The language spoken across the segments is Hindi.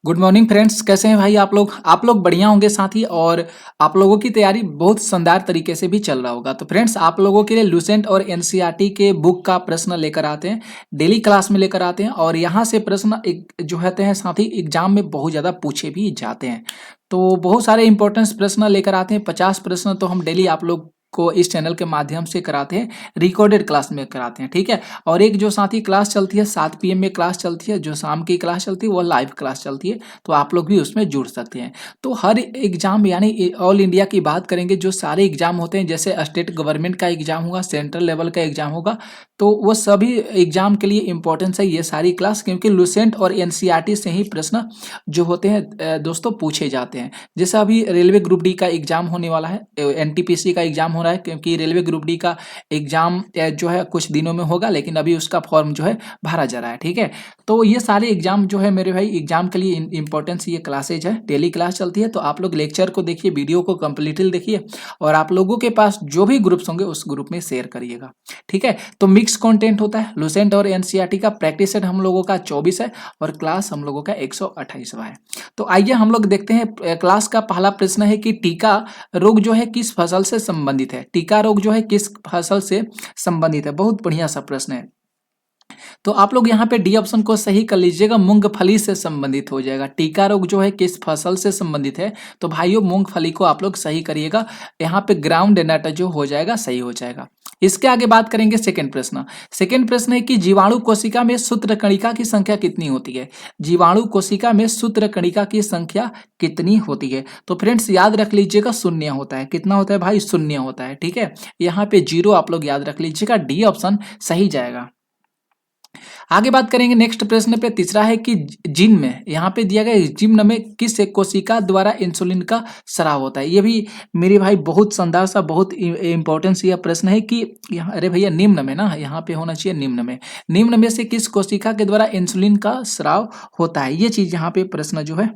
गुड मॉर्निंग फ्रेंड्स, कैसे हैं भाई आप लोग बढ़िया होंगे साथ ही। और आप लोगों की तैयारी बहुत शानदार तरीके से भी चल रहा होगा। तो फ्रेंड्स, आप लोगों के लिए लूसेंट और एनसीईआरटी के बुक का प्रश्न लेकर आते हैं, डेली क्लास में लेकर आते हैं। और यहाँ से प्रश्न एक जो होते हैं साथ ही एग्जाम में बहुत ज़्यादा पूछे भी जाते हैं। तो बहुत सारे इंपॉर्टेंट प्रश्न लेकर आते हैं। 50 प्रश्न तो हम डेली आप लोग को इस चैनल के माध्यम से कराते हैं, रिकॉर्डेड क्लास में कराते हैं, ठीक है। और एक जो साथ ही क्लास चलती है 7 PM में क्लास चलती है, जो शाम की क्लास चलती है वो लाइव क्लास चलती है। तो आप लोग भी उसमें जुड़ सकते हैं। तो हर एग्जाम यानी ऑल इंडिया की बात करेंगे, जो सारे एग्जाम होते हैं, जैसे स्टेट गवर्नमेंट का एग्जाम होगा, सेंट्रल लेवल का एग्जाम होगा, तो वो सभी एग्जाम के लिए इंपॉर्टेंस है ये सारी क्लास, क्योंकि लूसेंट और एनसीईआरटी से ही प्रश्न जो होते हैं दोस्तों पूछे जाते हैं। जैसे अभी रेलवे ग्रुप डी का एग्जाम होने वाला है, एनटीपीसी का एग्जाम हो रहा है, क्योंकि रेलवे ग्रुप डी का एग्जाम जो है कुछ दिनों में होगा, लेकिन अभी उसका फॉर्म जो है भरा जा रहा है, ठीक है। तो ये सारे एग्जाम जो है मेरे भाई, एग्जाम के लिए इंपॉर्टेंस ये क्लासेज है, डेली क्लास चलती है। तो आप लोग लेक्चर को देखिए, वीडियो को कंप्लीटली देखिए, और आप लोगों के पास जो भी ग्रुप्स होंगे उस ग्रुप में शेयर करिएगा, ठीक है। तो मिक्स कंटेंट होता है लूसेंट और एनसीईआरटी का। प्रैक्टिस सेट हम लोगों का 24 है और क्लास हम लोगों का 128वां है। तो आइए हम लोग देखते हैं। क्लास का पहला प्रश्न है कि टीका रोग जो है किस फसल से संबंधित है। टीका रोग जो है किस फसल से संबंधित है, बहुत बढ़िया सा प्रश्न है। तो आप लोग यहाँ पे डी ऑप्शन को सही कर लीजिएगा, मूंगफली से संबंधित हो जाएगा। टीका रोग जो है किस फसल से संबंधित है, तो भाइयों मूंगफली को आप लोग सही करिएगा। यहाँ पे ग्राउंड नट जो हो जाएगा सही हो जाएगा। इसके आगे बात करेंगे सेकंड प्रश्न। सेकंड प्रश्न है कि जीवाणु कोशिका में सूत्रकणिका की संख्या कितनी होती है। जीवाणु कोशिका में सूत्रकणिका की संख्या कितनी होती है। तो फ्रेंड्स याद रख लीजिएगा, शून्य होता है। कितना होता है भाई, शून्य होता है, ठीक है। यहाँ पे 0 आप लोग याद रख लीजिएगा, डी ऑप्शन सही जाएगा। आगे बात करेंगे नेक्स्ट प्रश्न पे। तीसरा है कि जिन में यहाँ पे दिया गया जिम्न में किस एक कोशिका द्वारा इंसुलिन का स्राव होता है। ये भी मेरे भाई बहुत शानदार सा, बहुत इंपॉर्टेंस यह प्रश्न है कि यहाँ, अरे भैया निम्न में ना, यहाँ पे होना चाहिए निम्न में से किस कोशिका के द्वारा इंसुलिन का स्राव होता है। ये चीज यहाँ पे प्रश्न जो है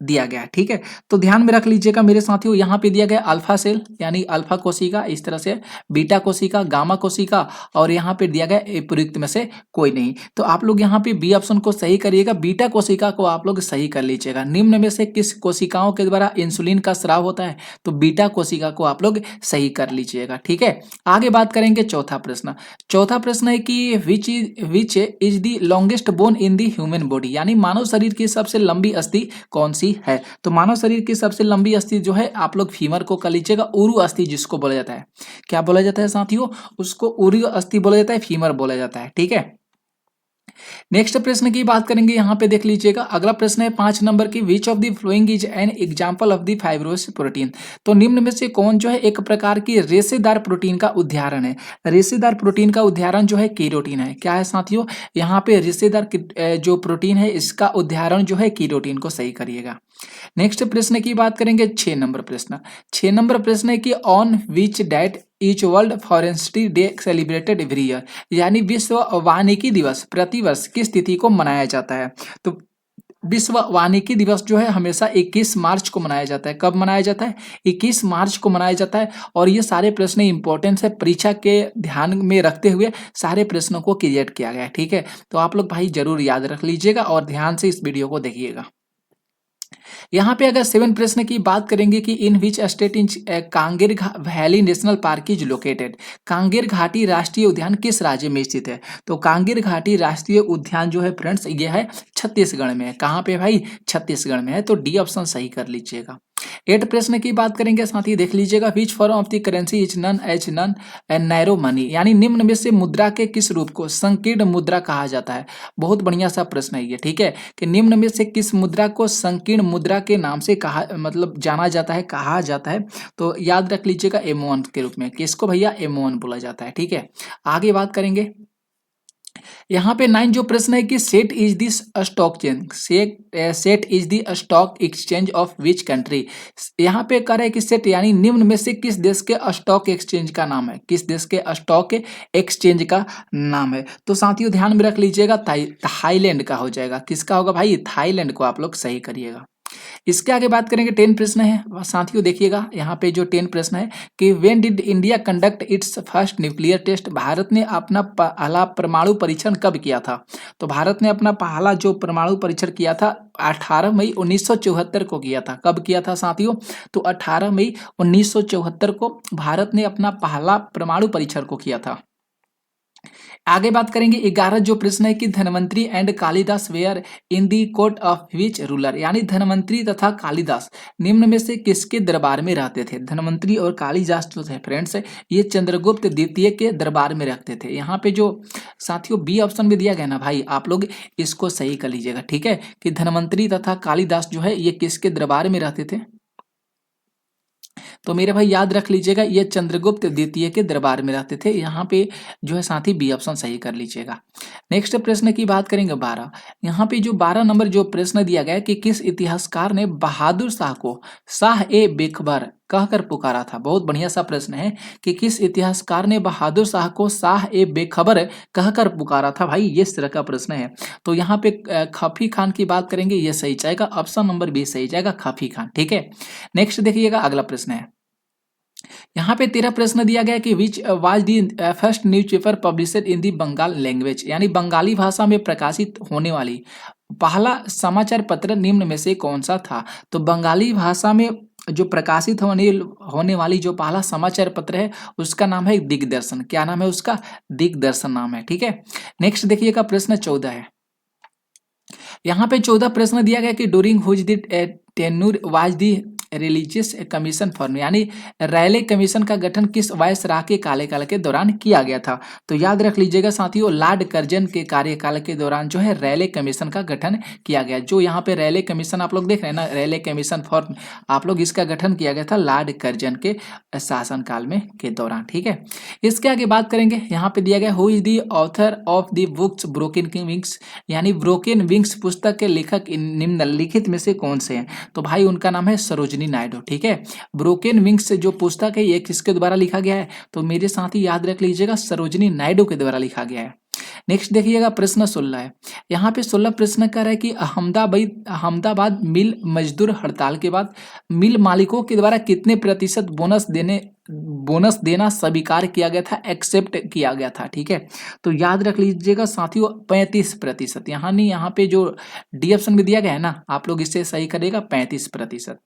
दिया गया है, ठीक है। तो ध्यान में रख लीजिएगा मेरे साथियों, यहाँ पे दिया गया अल्फा सेल यानी अल्फा कोशिका, इस तरह से बीटा कोशिका, गामा कोशिका, और यहाँ पे दिया गया उपयुक्त में से कोई नहीं। तो आप लोग यहाँ पे बी ऑप्शन को सही करिएगा, बीटा कोशिका को आप लोग सही कर लीजिएगा। निम्न में से किस कोशिकाओं के द्वारा इंसुलिन का स्राव होता है, तो बीटा कोशिका को आप लोग सही कर लीजिएगा, ठीक है। आगे बात करेंगे चौथा प्रश्न। चौथा प्रश्न है कि which is the longest bone in the human body, यानी मानव शरीर की सबसे लंबी अस्थि कौन सी है। तो मानव शरीर की सबसे लंबी अस्थि जो है आप लोग फीमर को कर लीजिएगा, उरु अस्थि जिसको बोला जाता है। क्या बोला जाता है साथियों, उसको उरु अस्थि बोला जाता है, फीमर बोला जाता है, ठीक है। नेक्स्ट प्रश्न की बात करेंगे, यहाँ पे देख लीजिएगा। अगला प्रश्न है 5 नंबर की, which of the following is an example of the fibrous protein. तो निम्न में से कौन जो है एक प्रकार की रेशेदार प्रोटीन का उदाहरण है। रेशेदार प्रोटीन का उदाहरण जो है कीरोटीन है। क्या है साथियों, यहाँ पे रेशेदार जो प्रोटीन है इसका उदाहरण जो है कीरोटीन को सही करिएगा। नेक्स्ट प्रश्न की बात करेंगे 6 नंबर प्रश्न। 6 नंबर प्रश्न है कि on which date each world forestry day celebrated every year, यानी विश्व वानिकी दिवस प्रतिवर्ष किस तिथि को मनाया जाता है। तो विश्व वानिकी दिवस जो है हमेशा 21 मार्च को मनाया जाता है। कब मनाया जाता है, 21 मार्च को मनाया जाता है। और ये सारे प्रश्न इंपॉर्टेंट है, परीक्षा के ध्यान में रखते हुए सारे प्रश्नों को क्रिएट किया गया है, ठीक है। तो आप लोग भाई जरूर याद रख लीजिएगा और ध्यान से इस वीडियो को देखिएगा। यहाँ पे अगर 7 प्रश्न की बात करेंगे कि in which state in Kanger valley national park is located. Kanger घाटी राष्ट्रीय उद्यान किस राज्य में स्थित है। तो कांगेर घाटी राष्ट्रीय उद्यान जो है फ्रेंड्स ये है छत्तीसगढ़ में है। कहाँ पे भाई, छत्तीसगढ़ में है। तो डी ऑप्शन सही कर लीजिएगा। 8 प्रश्न की बात करेंगे साथ ही देख लीजिएगा, which form of the currency is known as known and narrow money, यानी निम्न में से मुद्रा के किस रूप को संकीर्ण मुद्रा कहा जाता है। बहुत बढ़िया सा प्रश्न है ये, ठीक है, कि निम्न में से किस मुद्रा को संकीर्ण मुद्रा के नाम से कहा मतलब जाना जाता है, कहा जाता है। तो याद रख लीजिएगा एमोन के रूप में, किसको भैया, एमोन बोला जाता है, ठीक है। आगे बात करेंगे यहाँ पे 9 जो प्रश्न है कि set is this stock change, set is the stock exchange of which country. यहाँ पे कह रहा है कि सेट यानी निम्न में से किस देश के स्टॉक एक्सचेंज का नाम है, किस देश के स्टॉक एक्सचेंज का नाम है। तो साथियों ध्यान में रख लीजिएगा, थाईलैंड का हो जाएगा। किसका होगा भाई, थाईलैंड को आप लोग सही करिएगा। इसके आगे बात करेंगे 10 प्रश्न है साथियों, देखिएगा यहाँ पे जो 10 प्रश्न है कि when did India conduct its first nuclear test, भारत ने अपना पहला परमाणु परीक्षण कब किया था? तो भारत ने अपना पहला जो परमाणु परीक्षण किया था 18 मई 1974 को किया था। कब किया था साथियों? तो 18 मई 1974 को भारत ने अपना पहला परमाणु परीक्षण को किया था। आगे बात करेंगे 11 जो प्रश्न है कि Dhanvantari and Kalidas were in the court of which ruler, यानी धनवंतरी तथा कालिदास निम्न में से किसके दरबार में रहते थे? धनवंतरी और कालिदास जो थे फ्रेंड्स ये चंद्रगुप्त द्वितीय के दरबार में रहते थे। यहाँ पे जो साथियों बी ऑप्शन में दिया गया ना भाई, आप लोग इसको सही कर लीजिएगा, ठीक है, कि धनवंतरी तथा कालिदास जो है ये किसके दरबार में रहते थे? तो मेरे भाई याद रख लीजिएगा ये चंद्रगुप्त द्वितीय के दरबार में रहते थे। यहाँ पे जो है साथी बी ऑप्शन सही कर लीजिएगा। नेक्स्ट प्रश्न की बात करेंगे 12। यहाँ पे जो 12 नंबर जो प्रश्न दिया गया है कि किस इतिहासकार ने बहादुर शाह को शाह ए बेखबर कहकर पुकारा था? बहुत बढ़िया सा प्रश्न है कि किस इतिहासकार ने बहादुर शाह को शाह ए बेखबर कहकर पुकारा था? भाई ये इस तरह का प्रश्न है। तो यहाँ पे खफी खान की बात करेंगे, ये सही जाएगा, ऑप्शन नंबर बी सही जाएगा, खफी खान, ठीक है। नेक्स्ट देखिएगा अगला प्रश्न है, यहाँ पे 13 प्रश्न दिया गया कि which was the first newspaper published in the Bengal language, यानी बंगाली भाषा में प्रकाशित होने वाली पहला समाचार पत्र निम्न में से कौन सा था? तो बंगाली भाषा में जो प्रकाशित होने वाली जो पहला समाचार पत्र है उसका नाम है दिग्दर्शन। क्या नाम है उसका? दिग्दर्शन नाम है, ठीक है। नेक्स्ट देखिएगा प्रश्न 14 है। यहाँ पे 14 प्रश्न दिया गया कि during whose the tenure was the religious commission form, यानी रैले कमीशन का गठन किस वायसराय के कार्यकाल के दौरान किया गया था? तो याद रख लीजिएगा साथियों लॉर्ड कर्जन के कार्यकाल के दौरान जो है रैले कमीशन का गठन किया गया। जो यहाँ पे रैले कमीशन आप लोग देख रहे हैं ना, रैले कमीशन फॉर्म, आप लोग इसका गठन किया गया था लॉर्ड कर्जन के शासनकाल में के दौरान, ठीक है। इसके आगे बात करेंगे, यहाँ पे दिया गया who is the author of the books broken wings, यानी ब्रोकन विंग्स पुस्तक के लेखक निम्नलिखित में से कौन से हैं? तो भाई उनका नाम है सरोजिनी नायडू, ठीक है। ब्रोकन विंग्स जो पुस्तक है ये किसके द्वारा लिखा गया है? तो मेरे साथ ही याद रख लीजिएगा सरोजिनी नायडू के द्वारा लिखा गया है। नेक्स्ट देखिएगा प्रश्न 16 है। यहाँ पे 16 प्रश्न कर रहा है कि अहमदाबाद मिल मजदूर हड़ताल के बाद मिल मालिकों के द्वारा कितने प्रतिशत बोनस देना स्वीकार किया गया था, एक्सेप्ट किया गया था, ठीक है। तो याद रख लीजिएगा साथियों 35%, यहाँ नहीं, यहाँ पे जो डी ऑप्शन में दिया गया है ना, आप लोग इससे सही करेगा 35%।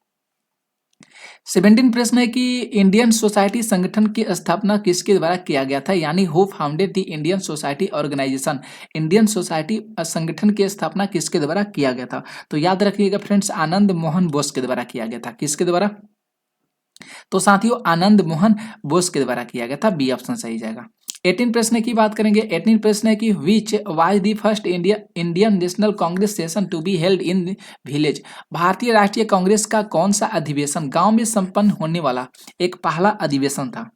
17 प्रश्न है कि इंडियन सोसाइटी संगठन की स्थापना किसके द्वारा किया गया था, यानी who founded the Indian society organisation, Indian society संगठन की स्थापना किसके द्वारा किया गया था? तो याद रखिएगा फ्रेंड्स आनंद मोहन बोस के द्वारा किया गया था। किसके द्वारा? तो साथियों आनंद मोहन बोस के द्वारा किया गया था, बी ऑप्शन सही जाएगा। 18 प्रश्न की बात करेंगे। 18 प्रश्न है कि which was the first Indian National Congress session to be held in village, भारतीय राष्ट्रीय कांग्रेस का कौन सा अधिवेशन गांव में संपन्न होने वाला एक पहला अधिवेशन था?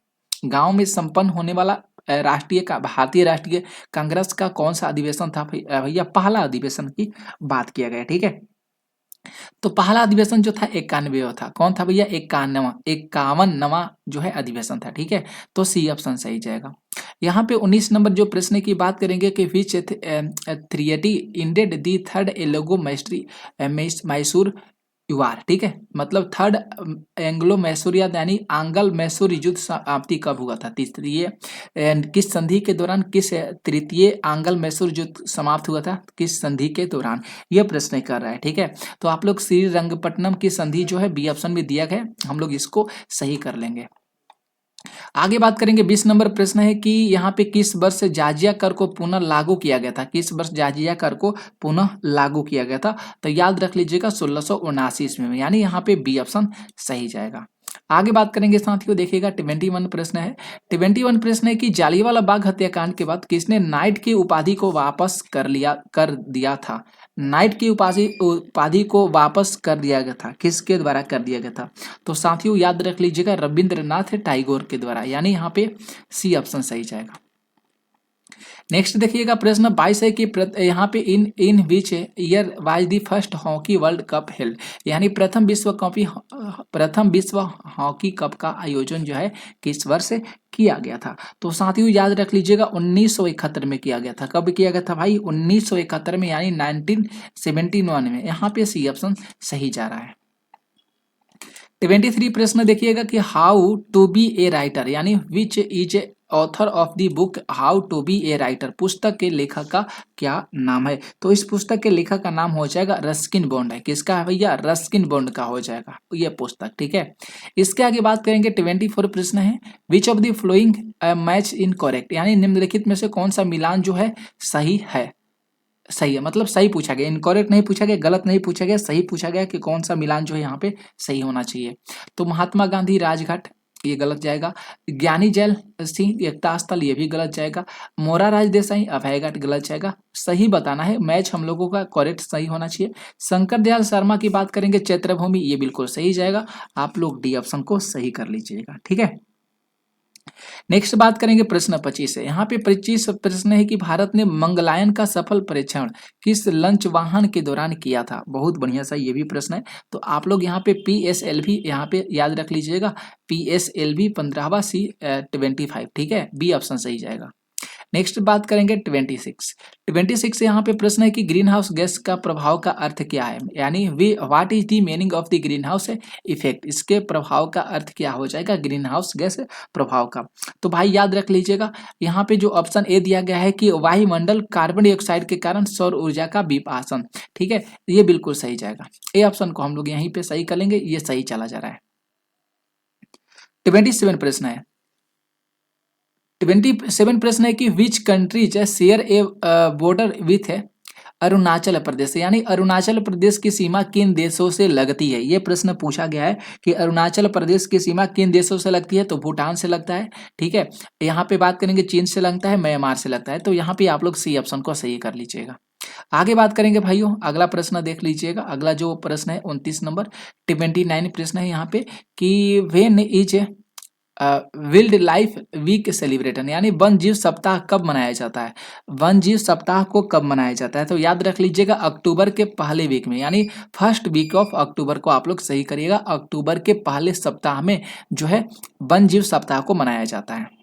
गांव में संपन्न होने वाला भारतीय राष्ट्रीय कांग्रेस का कौन सा अधिवेशन था भैया? पहला अधिवेशन की बात किया गया, ठीक है। तो पहला अधिवेशन जो था 91वां था। कौन था भैया? 51वां जो है अधिवेशन था, ठीक है। तो सी ऑप्शन सही जाएगा। यहाँ पे 19 नंबर जो प्रश्न की बात करेंगे कि विच थ्रियटी इंडेड दी थर्ड एलोगो मैसूर युवार, ठीक है, मतलब थर्ड एंग्लो मैसूर यानी आंग्ल मैसूर युद्ध समाप्ति कब हुआ था? तृतीय किस संधि के दौरान, किस तृतीय आंग्ल मैसूर युद्ध समाप्त हुआ था, किस संधि के दौरान? यह प्रश्न कर रहा है, ठीक है। तो आप लोग श्रीरंगपट्टनम की संधि जो है बी ऑप्शन में दिया गया, हम लोग इसको सही कर लेंगे। आगे बात करेंगे 20 नंबर प्रश्न है कि यहाँ पे किस वर्ष जाजिया कर को पुनः लागू किया गया था? किस वर्ष जाजिया कर को पुनः लागू किया गया था? तो याद रख लीजिएगा 1679 ईस्वी में, यानी यहाँ पे बी ऑप्शन सही जाएगा। आगे बात करेंगे साथियों, देखिएगा 21 प्रश्न है। 21 प्रश्न है कि जालियांवाला बाग हत्याकांड के बाद किसने नाइट की उपाधि को वापस कर दिया था? नाइट की उपाधि को वापस कर दिया गया था, किसके द्वारा कर दिया गया था? तो साथियों याद रख लीजिएगा रविंद्रनाथ टैगोर के द्वारा, यानी यहाँ पे सी ऑप्शन सही जाएगा। नेक्स्ट देखिएगा प्रश्न 22 है कि यहाँ पे in which year was the first hockey world cup held, यानी प्रथम विश्व हॉकी कप का आयोजन जो है किस वर्ष किया गया था? तो साथियों याद रख लीजिएगा 1971 में किया गया था। कब किया गया था भाई? 1971 में, यानी 1971 में। यहाँ पे सी ऑप्शन सही जा रहा है। 23 प्रश्न देखिएगा कि how to be a writer, यानी which is author of the book how to be a writer, पुस्तक के लेखक का क्या नाम है। तो इस पुस्तक के लेखक का नाम हो जाएगा रस्किन बॉन्ड है। किसका है भैया? रस्किन बॉन्ड का हो जाएगा ये पुस्तक, ठीक है। इसके आगे बात करेंगे 24 प्रश्न है, which of the flowing match in correct, यानी निम्नलिखित में से कौन सा मिलान जो है सही है। सही है मतलब सही पूछा गया, इनकरेक्ट नहीं पूछा गया, गलत नहीं पूछा गया, सही पूछा गया कि कौन सा मिलान जो है यहाँ पे सही होना चाहिए। तो महात्मा गांधी राजघाट ये गलत जाएगा, ज्ञानी जैल सिंह एकता स्थल ये भी गलत जाएगा, मोरारराज देसाई अभयघाट गलत जाएगा। सही बताना है, मैच हम लोगों का करेक्ट सही होना चाहिए। शंकर दयाल शर्मा की बात करेंगे चैत्रभूमि, ये बिल्कुल सही जाएगा। आप लोग डी ऑप्शन को सही कर लीजिएगा, ठीक है। नेक्स्ट बात करेंगे प्रश्न 25 है। यहाँ पे 25 प्रश्न है कि भारत ने मंगलायन का सफल परीक्षण किस लंच वाहन के दौरान किया था। बहुत बढ़िया सा ये भी प्रश्न है। तो आप लोग यहाँ पे PSLV यहाँ पे याद रख लीजिएगा, PSLV 15वां C-25, ठीक है, बी ऑप्शन सही जाएगा। नेक्स्ट बात करेंगे 26 यहाँ पे प्रश्न है कि ग्रीन हाउस गैस का प्रभाव का अर्थ क्या है, यानी we what is the meaning of the greenhouse effect, इसके प्रभाव का अर्थ क्या हो जाएगा ग्रीन हाउस गैस प्रभाव का। तो भाई याद रख लीजिएगा, यहाँ पे जो ऑप्शन ए दिया गया है कि वायुमंडल कार्बन डाइऑक्साइड के कारण सौर ऊर्जा का विपासन, ठीक है, ये बिल्कुल सही जाएगा। ए ऑप्शन को हम लोग यहीं पे सही कर लेंगे, ये सही चला जा रहा है। 27 प्रश्न है, 27 प्रश्न है कि which countries share A border with है अरुणाचल प्रदेश, यानी अरुणाचल प्रदेश की सीमा किन देशों से लगती है। ये प्रश्न पूछा गया है कि अरुणाचल प्रदेश की सीमा किन देशों से लगती है। तो भूटान से लगता है, ठीक है। यहाँ पे बात करेंगे चीन से लगता है, म्यांमार से लगता है। तो यहाँ पे आप लोग सी ऑप्शन को सही कर लीजिएगा। आगे बात करेंगे भाइयों, अगला प्रश्न देख लीजिएगा। अगला जो प्रश्न है 29 नंबर 29 प्रश्न है यहाँ पे कि when is wild life week celebrated, यानी वन जीव सप्ताह कब मनाया जाता है। वन जीव सप्ताह को कब मनाया जाता है। तो याद रख लीजिएगा अक्टूबर के पहले वीक में, यानी फर्स्ट वीक ऑफ अक्टूबर को आप लोग सही करिएगा। अक्टूबर के पहले सप्ताह में जो है वन जीव सप्ताह को मनाया जाता है।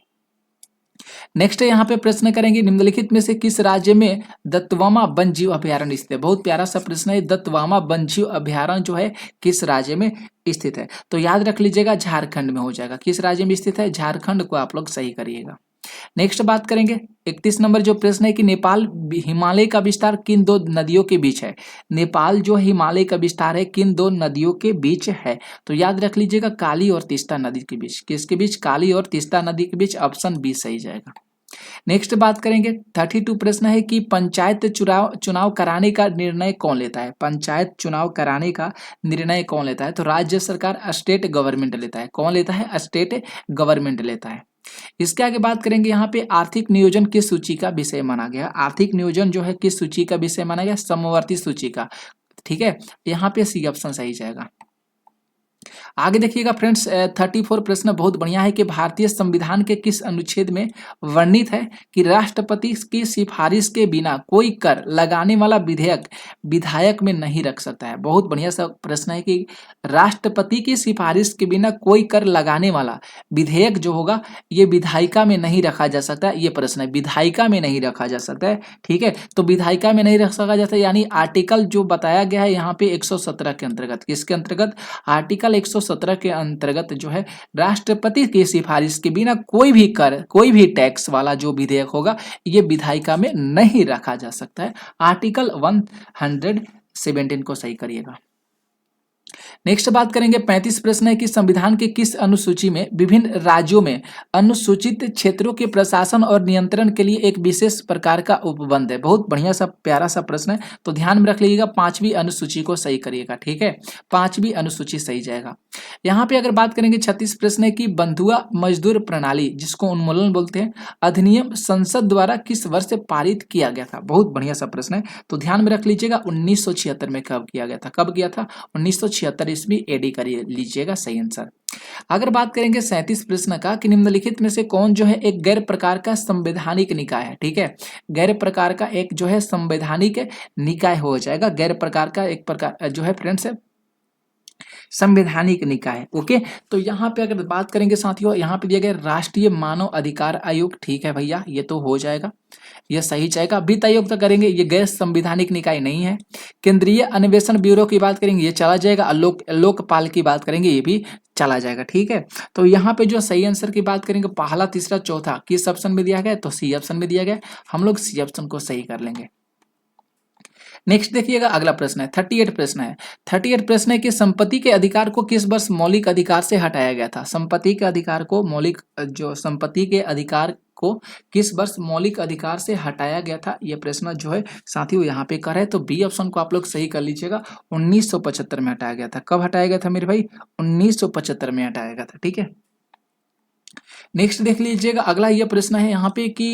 नेक्स्ट यहाँ पे प्रश्न करेंगे निम्नलिखित में से किस राज्य में दत्तवामा वन्यजीव अभयारण्य स्थित है। बहुत प्यारा सा प्रश्न है, दत्तवामा वन्यजीव अभयारण्य जो है किस राज्य में स्थित है। तो याद रख लीजिएगा झारखंड में हो जाएगा। किस राज्य में स्थित है, झारखंड को आप लोग सही करिएगा। नेक्स्ट बात करेंगे 31 नंबर जो प्रश्न है कि नेपाल हिमालय का विस्तार किन दो नदियों के बीच है। नेपाल जो हिमालय का विस्तार है किन दो नदियों के बीच है। तो याद रख लीजिएगा काली और तीस्ता नदी के बीच। किसके बीच, काली और तीस्ता नदी के बीच, ऑप्शन बी सही जाएगा। नेक्स्ट बात करेंगे 32 प्रश्न है कि पंचायत चुनाव कराने का निर्णय कौन लेता है। पंचायत चुनाव कराने का निर्णय कौन लेता है। तो राज्य सरकार, स्टेट गवर्नमेंट लेता है। कौन लेता है, स्टेट गवर्नमेंट लेता है। इसके आगे बात करेंगे यहाँ पे आर्थिक नियोजन किस सूची का विषय माना गया। आर्थिक नियोजन जो है किस सूची का विषय माना गया, समवर्ती सूची का, ठीक है। यहाँ पे सी ऑप्शन सही जाएगा। आगे देखिएगा फ्रेंड्स 34 प्रश्न बहुत बढ़िया है कि भारतीय संविधान के किस अनुच्छेद में वर्णित है कि राष्ट्रपति की सिफारिश के बिना कोई कर लगाने वाला विधेयक विधायक में नहीं रख सकता है। बहुत बढ़िया सा प्रश्न है कि राष्ट्रपति की सिफारिश के बिना कोई कर लगाने वाला विधेयक जो होगा ये विधायिका में नहीं रखा जा सकता। ये प्रश्न है, विधायिका में नहीं रखा जा सकता है, ठीक है। तो विधायिका में नहीं रख सका जाता, यानी आर्टिकल जो बताया गया है यहाँ पे 117 के अंतर्गत, किसके अंतर्गत, आर्टिकल 117 के अंतर्गत जो है राष्ट्रपति की सिफारिश के बिना कोई भी कर, कोई भी टैक्स वाला जो विधेयक होगा ये विधायिका में नहीं रखा जा सकता है। आर्टिकल 117 को सही करिएगा। नेक्स्ट बात करेंगे 35 प्रश्न है कि संविधान के किस अनुसूची में विभिन्न राज्यों में अनुसूचित क्षेत्रों के प्रशासन और नियंत्रण के लिए एक विशेष प्रकार का उपबंध है। बहुत बढ़िया सा प्यारा सा प्रश्न है, तो ध्यान में रख लीजिएगा। 5वीं अनुसूची को सही करिएगा, ठीक है, 5वीं अनुसूची सही जाएगा। यहाँ पे अगर बात करेंगे 36 प्रश्न है कि बंधुआ मजदूर प्रणाली जिसको उन्मूलन बोलते हैं अधिनियम संसद द्वारा किस वर्ष से पारित किया गया था। बहुत बढ़िया सा प्रश्न है, तो ध्यान में रख लीजिएगा 1976 में कब किया गया था। कब किया था, 1976 ईस्वी एडी कर लीजिएगा, सही आंसर। अगर बात करेंगे 37 प्रश्न का कि निम्नलिखित में से कौन जो है एक गैर प्रकार का संवैधानिक निकाय है, ठीक है। गैर प्रकार का एक जो है संवैधानिक निकाय हो जाएगा। गैर प्रकार का एक प्रकार जो है फ्रेंड्स है संवैधानिक निकाय। ओके, तो यहाँ पे अगर बात करेंगे साथियों, यहाँ पे दिया गया राष्ट्रीय मानव अधिकार आयोग। ठीक है भैया, ये तो हो जाएगा, ये सही जाएगा। वित्त आयोग तो करेंगे, ये गैर संवैधानिक निकाय नहीं है। केंद्रीय अन्वेषण ब्यूरो की बात करेंगे, ये चला जाएगा। लोकपाल की बात करेंगे, ये भी चला जाएगा। ठीक है, तो यहाँ पे जो सही आंसर की बात करेंगे, पहला, तीसरा, चौथा किस ऑप्शन में दिया गया, तो सी ऑप्शन में दिया गया। हम लोग सी ऑप्शन को सही कर लेंगे। नेक्स्ट देखिएगा, अगला प्रश्न है 38 प्रश्न है। 38 प्रश्न है कि संपत्ति के अधिकार को किस वर्ष मौलिक अधिकार से हटाया गया था। संपत्ति के अधिकार को संपत्ति के अधिकार को किस वर्ष मौलिक अधिकार से हटाया गया था, यह प्रश्न जो है साथियों यहाँ पे कर है। तो बी ऑप्शन को आप लोग सही कर लीजिएगा। 1975 में हटाया गया था। कब हटाया गया था मेरे भाई, 1975 में हटाया गया था। ठीक है, नेक्स्ट देख लीजिएगा, अगला ये प्रश्न है यहाँ पे कि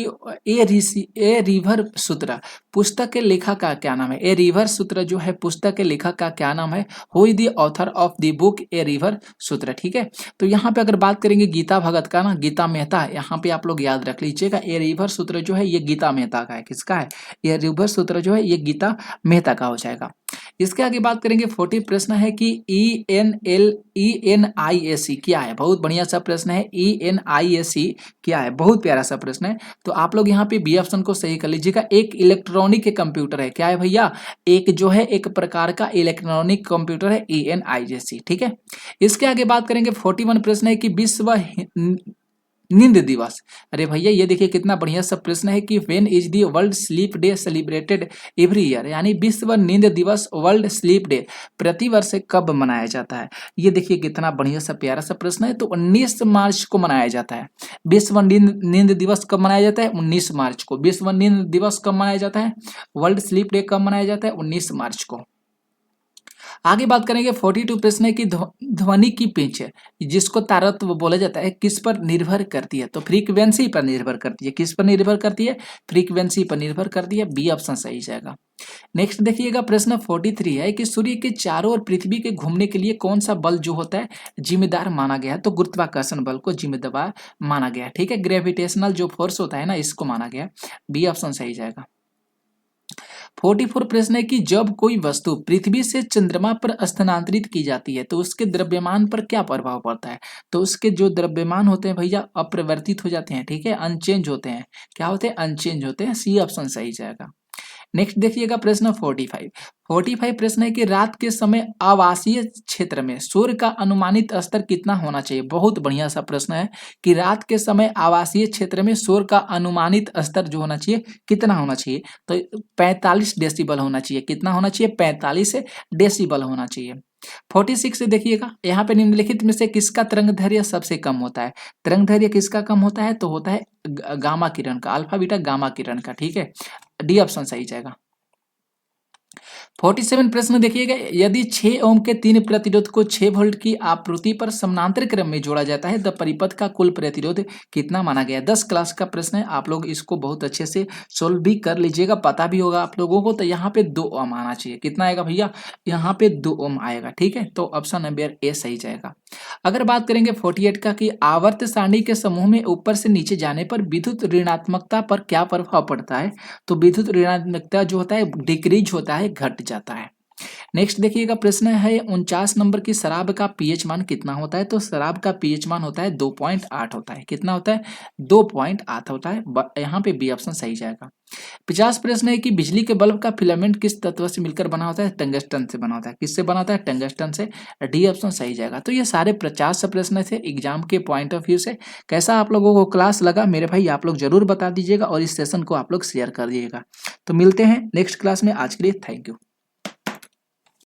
ए रिवर सूत्र पुस्तक के लेखक का क्या नाम है। ए रिवर सूत्र जो है पुस्तक के लेखक का क्या नाम है। Who is the author of the book a river सूत्र। ठीक है, तो यहाँ पे अगर बात करेंगे गीता भगत का ना, गीता मेहता, यहाँ पे आप लोग याद रख लीजिएगा। ए रिवर सूत्र जो है ये गीता मेहता का है। किसका है, ये रिवर सूत्र जो है ये गीता मेहता का हो जाएगा। इसके आगे बात करेंगे 40 प्रश्न है कि ENIAC क्या है। बहुत बढ़िया सा प्रश्न है। ENIAC क्या है, बहुत प्यारा सा प्रश्न है। तो आप लोग यहाँ पे बी ऑप्शन को सही कर लीजिएगा। एक इलेक्ट्रॉनिक कंप्यूटर है। क्या है भैया, एक जो है एक प्रकार का इलेक्ट्रॉनिक कंप्यूटर है ENIAC। ठीक है, इसके आगे बात करेंगे 41 प्रश्न है कि विश्व नींद दिवस। अरे भैया ये देखिए कितना बढ़िया सा प्रश्न है कि when is the world sleep day celebrated every year, यानी विश्व नींद दिवस, वर्ल्ड स्लीप डे प्रतिवर्ष कब मनाया जाता है। ये देखिए कितना बढ़िया सा प्यारा सा प्रश्न है। तो 19 मार्च को मनाया जाता है। विश्व नींद दिवस कब मनाया जाता है, 19 मार्च को। विश्व नींद दिवस कब मनाया जाता है, वर्ल्ड स्लीप डे कब मनाया जाता है, 19 मार्च को। आगे बात करेंगे 42 प्रश्न है कि ध्वनि की पिच है जिसको तारत्व बोला जाता है किस पर निर्भर करती है। तो फ्रीक्वेंसी पर निर्भर करती है। किस पर निर्भर करती है, फ्रीक्वेंसी पर निर्भर करती है। बी ऑप्शन सही जाएगा। नेक्स्ट देखिएगा, प्रश्न 43 है कि सूर्य के चारों ओर पृथ्वी के घूमने के लिए कौन सा बल जो होता है जिम्मेदार माना गया है। तो गुरुत्वाकर्षण बल को जिम्मेदार माना गया। ठीक है, ग्रेविटेशनल जो फोर्स होता है ना, इसको माना गया। बी ऑप्शन सही जाएगा। 44 प्रश्न है कि जब कोई वस्तु पृथ्वी से चंद्रमा पर स्थानांतरित की जाती है तो उसके द्रव्यमान पर क्या प्रभाव पड़ता है। तो उसके जो द्रव्यमान होते हैं भैया अपरिवर्तित हो जाते हैं। ठीक है, अनचेंज होते हैं। क्या होते हैं, अनचेंज होते हैं। सी ऑप्शन सही जाएगा। नेक्स्ट देखिएगा, प्रश्न 45 प्रश्न है कि रात के समय आवासीय क्षेत्र में शोर का अनुमानित स्तर कितना होना चाहिए। बहुत बढ़िया सा प्रश्न है कि रात के समय आवासीय क्षेत्र में शोर का अनुमानित स्तर जो होना चाहिए कितना होना चाहिए। तो 45 डेसिबल होना चाहिए। कितना होना चाहिए, 45 डेसिबल होना चाहिए। 46 से देखिएगा, यहाँ पे निम्नलिखित में से किसका तरंगदैर्घ्य सबसे कम होता है। तरंगदैर्घ्य किसका कम होता है, तो होता है गामा किरण का, अल्फा बीटा गामा किरण का। ठीक है, डी ऑप्शन सही जाएगा। 47 प्रश्न देखिएगा, यदि 6 ओम के 3 प्रतिरोध को 6 वोल्ट की आपूर्ति पर समानांतर क्रम में जोड़ा जाता है तो परिपथ का कुल प्रतिरोध कितना माना गया है। 10 क्लास का प्रश्न है। आप लोग इसको बहुत अच्छे से सोल्व भी कर लीजिएगा, पता भी होगा आप लोगों को। तो यहाँ पे 2 ओम आना चाहिए। कितना आएगा भैया, यहाँ पे 2 ओम आएगा। ठीक है, तो ऑप्शन नंबर ए सही जाएगा। अगर बात करेंगे 48 का कि आवर्त सारणी के समूह में ऊपर से नीचे जाने पर विद्युत ऋणात्मकता पर क्या प्रभाव पड़ता है। तो विद्युत ऋणात्मकता जो होता है डिक्रीज होता है, घट जाता है। नेक्स्ट देखिएगा, प्रश्न है 49 नंबर की शराब का पीएच मान कितना होता है। तो शराब का पीएच मान होता है 2.8 होता है। कितना होता है, 2.8 होता है। यहाँ पे बी ऑप्शन सही जाएगा। 50 प्रश्न है कि बिजली के बल्ब का फिलामेंट किस तत्व से मिलकर बना होता है। टंगस्टन से बना होता है। किससे बना होता है, टंगस्टन से। डी ऑप्शन सही जाएगा। तो ये सारे 50 प्रश्न थे एग्जाम के पॉइंट ऑफ व्यू से। कैसा आप लोगों को क्लास लगा मेरे भाई, आप लोग जरूर बता दीजिएगा और इस सेशन को आप लोग शेयर कर दीजिएगा। तो मिलते हैं नेक्स्ट क्लास में। आज के लिए थैंक यू।